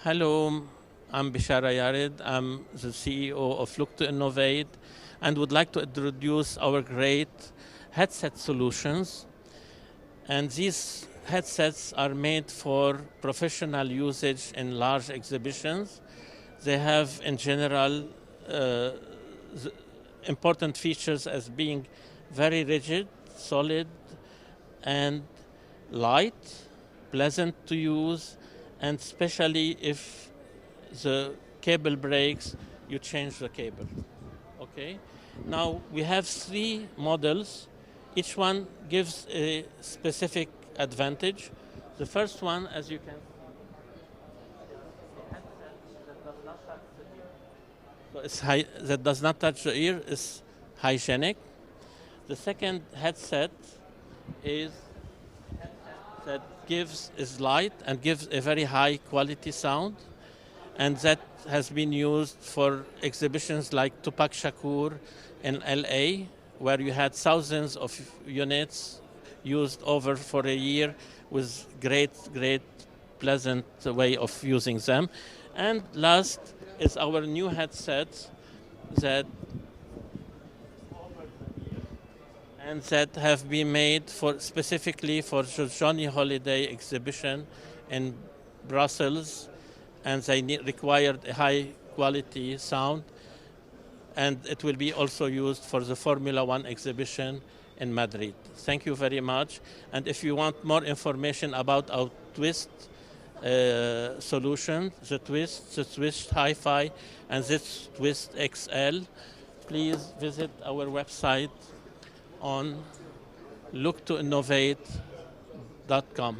Hello, I'm Bishara Yared. I'm the CEO of Look2innovate and would like to introduce our great headset solutions. And these headsets are made for professional usage in large exhibitions. They have, in general, uh, important features as being very rigid, solid, and light, pleasant to use, and especially if the cable breaks, you change the cable. Okay? Now we have three models. Each one gives a specific advantage. The first one, as you can so that does not touch the ear, is hygienic. The second headset is that is light and gives a very high quality sound, and that has been used for exhibitions like Tupac Shakur in LA, where you had thousands of units used over for a year with great, pleasant way of using them. And last is our new headsets that have been made for specifically for the Johnny Holiday exhibition in Brussels, and they required a high quality sound, and it will be also used for the Formula One exhibition in Madrid. Thank you very much. And if you want more information about our Twist solution, the Twist Hi-Fi, and this Twist XL, please visit our website on look2innovate.com.